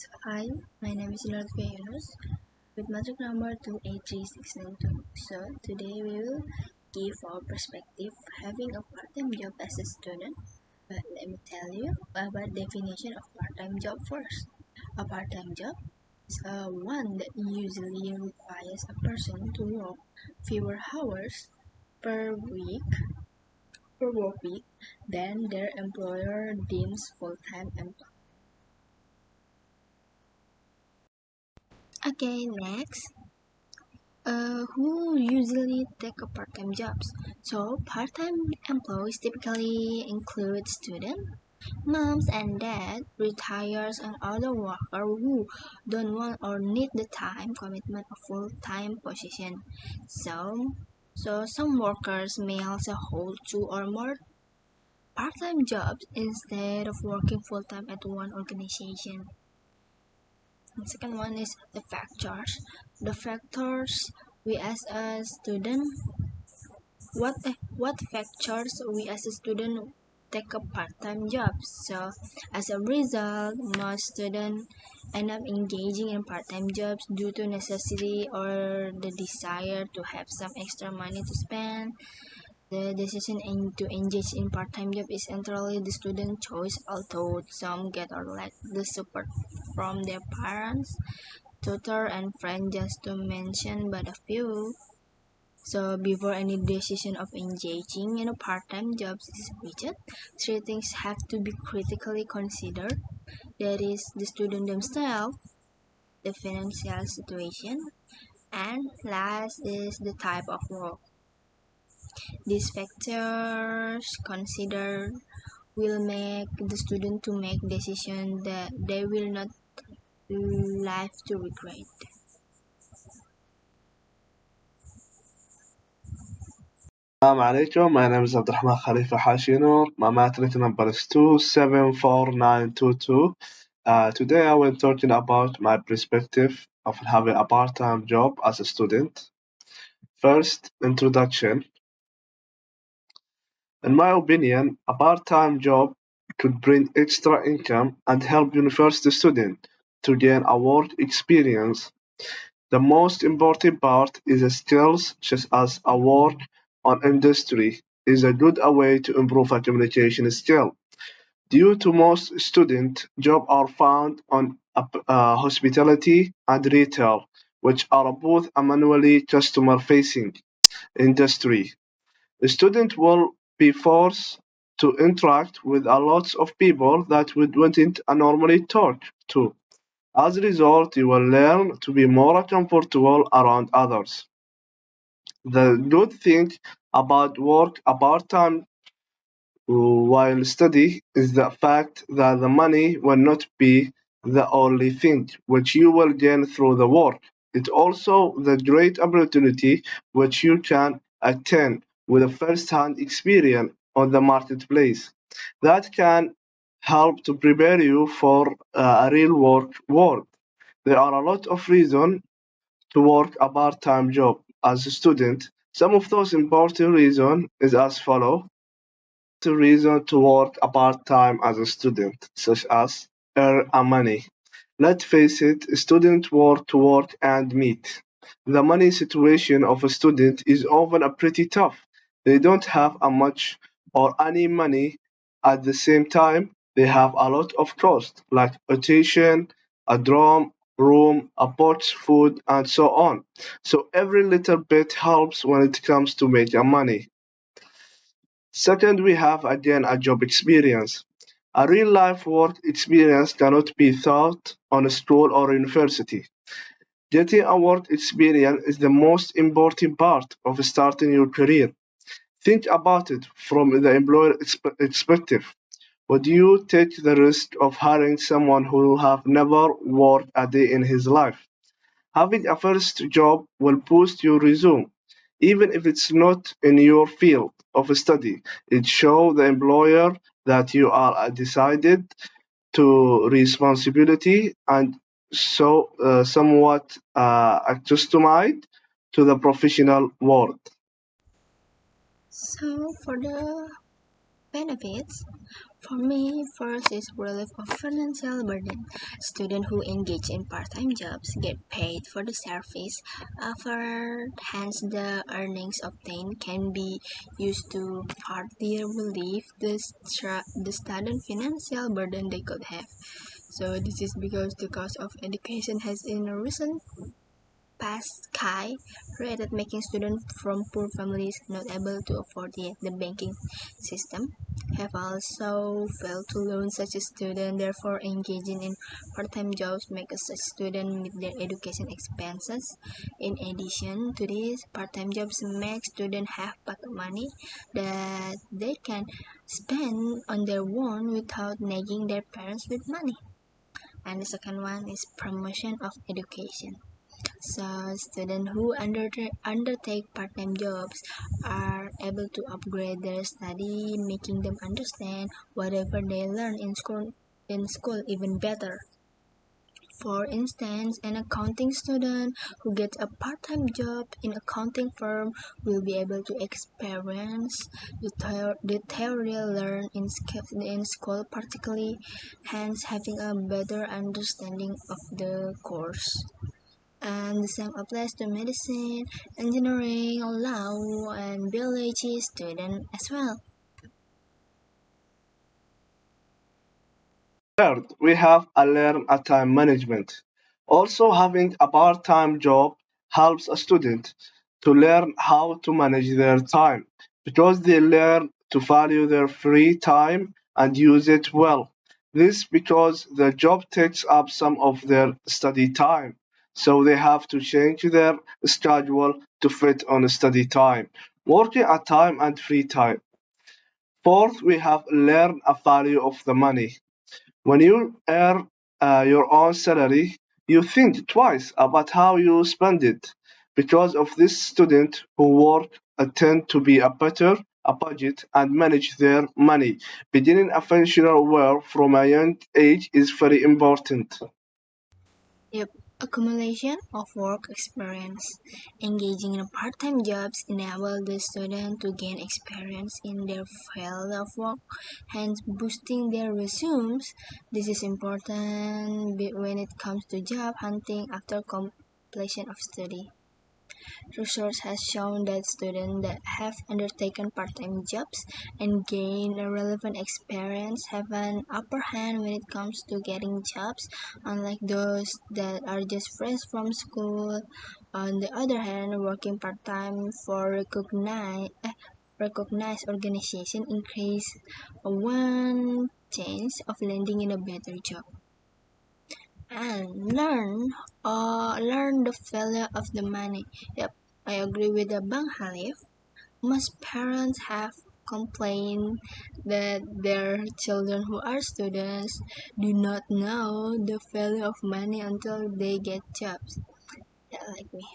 Hi, my name is Latvia Yunus with matric number 283692. So today we will give our perspective having a part-time job as a student. But let me tell you about definition of part-time job first. A part-time job is one that usually requires a person to work fewer hours per week per work week than their employer deems full-time employment. Okay, next. Who usually take a part-time jobs? So part-time employees typically include students, moms and dads, retirees, and other workers who don't want or need the time commitment of full-time position. So, so some workers may also hold two or more part-time jobs instead of working full-time at one organization. The second one is the factors. The factors we as a student what factors we as a student take a part-time job. So as a result, most students end up engaging in part-time jobs due to necessity or the desire to have some extra money to spend. The decision to engage in part-time job is entirely the student choice, although some get or lack the support from their parents, tutor, and friends, just to mention but a few. So before any decision of engaging in a part-time job is reached, three things have to be critically considered. That is the student themselves, the financial situation, and last is the type of work. These factors considered will make the student to make decisions that they will not live to regret. Assalamu alaikum. My name is Abdurrahman Khalifa Hashinoor. My matric number is 274922. Today I will talking about my perspective of having a part-time job as a student. First, introduction. In my opinion, a part-time job could bring extra income and help university students to gain a work experience. The most important part is the skills such as a work on industry is a good way to improve a communication skill. Due to most student jobs are found on hospitality and retail, which are both a manually customer-facing industry. The student will be forced to interact with a lot of people that would wouldn't normally talk to. As a result, you will learn to be more comfortable around others. The good thing about work a part-time while study is the fact that the money will not be the only thing which you will gain through the work. It's also the great opportunity which you can attain with a first-hand experience on the marketplace that can help to prepare you for a real work world. There are a lot of reasons to work a part-time job as a student. Some of those important reasons is as follow. The reason to work a part-time as a student, such as earn a money. Let's face it, students work to work and meet. The money situation of a student is often a pretty tough. They don't have a much or any money. At the same time, they have a lot of cost, like tuition, a dorm, room, a box, food, and so on. So every little bit helps when it comes to making money. Second, we have again a job experience. A real life work experience cannot be taught on a school or university. Getting a work experience is the most important part of starting your career. Think about it from the employer perspective. Would you take the risk of hiring someone who have never worked a day in his life? Having a first job will boost your resume, even if it's not in your field of study. It shows the employer that you are decided to responsibility and somewhat accustomed to the professional world. So for the Benefits? For me, first is relief of financial burden. Students who engage in part-time jobs get paid for the service offered, hence the earnings obtained can be used to partly relieve the student financial burden they could have. So this is because the cost of education has in a recent past created, making students from poor families not able to afford yet the banking system have also failed to loan such a student. Therefore, engaging in part-time jobs makes such student meet their education expenses. In addition to this, part-time jobs make students have pocket money that they can spend on their own without nagging their parents with money. And the second one is promotion of education. So students who undertake part-time jobs are able to upgrade their study, making them understand whatever they learn in school even better. For instance, an accounting student who gets a part-time job in accounting firm will be able to experience the theory learned in school particularly, hence having a better understanding of the course. And the same applies to medicine, engineering, law, and biology students as well. Third, we have a learn a time management. Also, having a part-time job helps a student to learn how to manage their time because they learn to value their free time and use it well. This because the job takes up some of their study time, so they have to change their schedule to fit on study time, working at time and free time. Fourth, we have learn a value of the money. When you earn your own salary, you think twice about how you spend it. Because of this, students who work tend to be a budget and manage their money. Beginning a financial aware from a young age is very important. Yep. Accumulation of work experience. Engaging in part-time jobs enable the student to gain experience in their field of work, hence boosting their resumes. This is important when it comes to job hunting after completion of study. Research has shown that students that have undertaken part-time jobs and gained a relevant experience have an upper hand when it comes to getting jobs, unlike those that are just fresh from school. On the other hand, working part-time for recognized organization increase one chance of landing in a better job. And learn the value of the money. Yep, I agree with the Bang Halif. Most parents have complained that their children who are students do not know the value of money until they get jobs. Yeah, like me.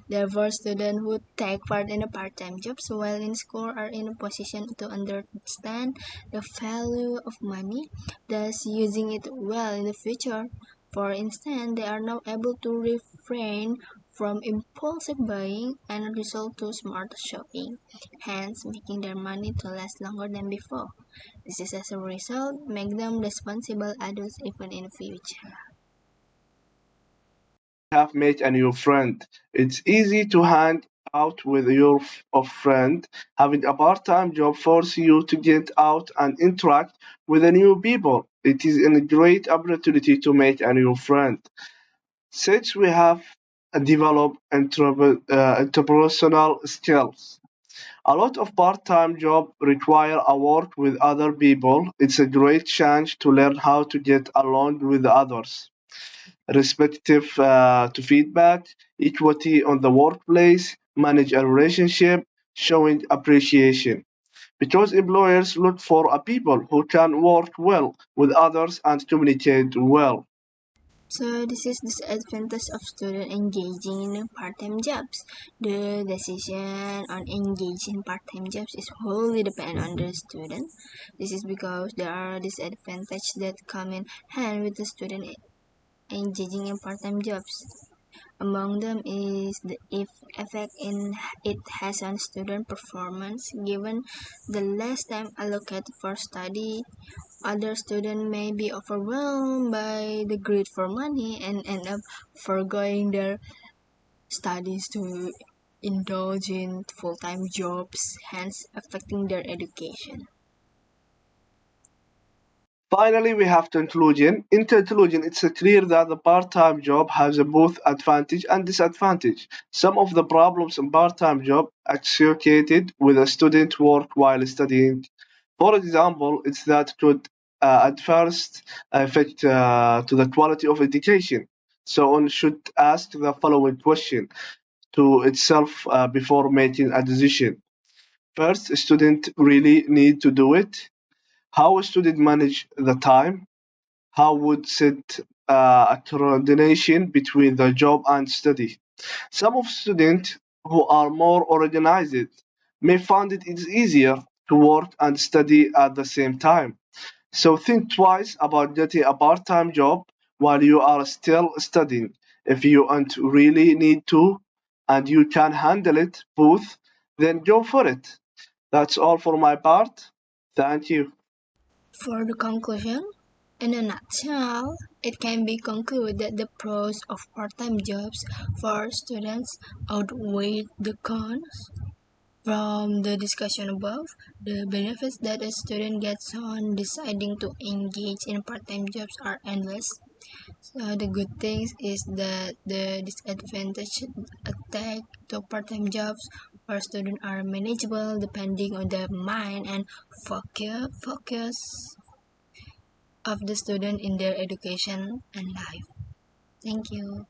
Therefore, students who take part in a part-time jobs while in school are in a position to understand the value of money, thus using it well in the future. For instance, they are now able to refrain from impulsive buying and resort to smart shopping, hence making their money to last longer than before. This is as a result make them responsible adults even in the future. Have made a new friend. It's easy to hang out with your friend. Having a part-time job forces you to get out and interact with the new people. It is a great opportunity to make a new friend. Since we have developed interpersonal skills. A lot of part-time jobs require a work with other people. It's a great chance to learn how to get along with others respective to feedback, equity on the workplace, manage a relationship, showing appreciation. Because employers look for a people who can work well with others and communicate well. So this is disadvantage of student engaging in part-time jobs. The decision on engaging part-time jobs is wholly dependent on the student. This is because there are disadvantages that come in hand with the student engaging in part-time jobs. Among them is the effect it has on student performance. Given the less time allocated for study, other students may be overwhelmed by the greed for money and end up forgoing their studies to indulge in full-time jobs, hence affecting their education. Finally, we have conclusion. In conclusion, it's clear that the part-time job has a both advantage and disadvantage. Some of the problems in part-time job associated with a student work while studying. For example, it's that could at first affect to the quality of education. So one should ask the following question to itself before making a decision. First, a student really need to do it? How a student manage the time? How would set a coordination between the job and study? Some of students who are more organized may find it is easier to work and study at the same time. So think twice about getting a part-time job while you are still studying. If you don't really need to and you can handle it both, then go for it. That's all for my part. Thank you. For the conclusion, in a nutshell, it can be concluded that the pros of part-time jobs for students outweigh the cons. From the discussion above, the benefits that a student gets on deciding to engage in part-time jobs are endless. So the good things is that the disadvantage attached to part-time jobs for students are manageable depending on the mind and focus of the student in their education and life. Thank you.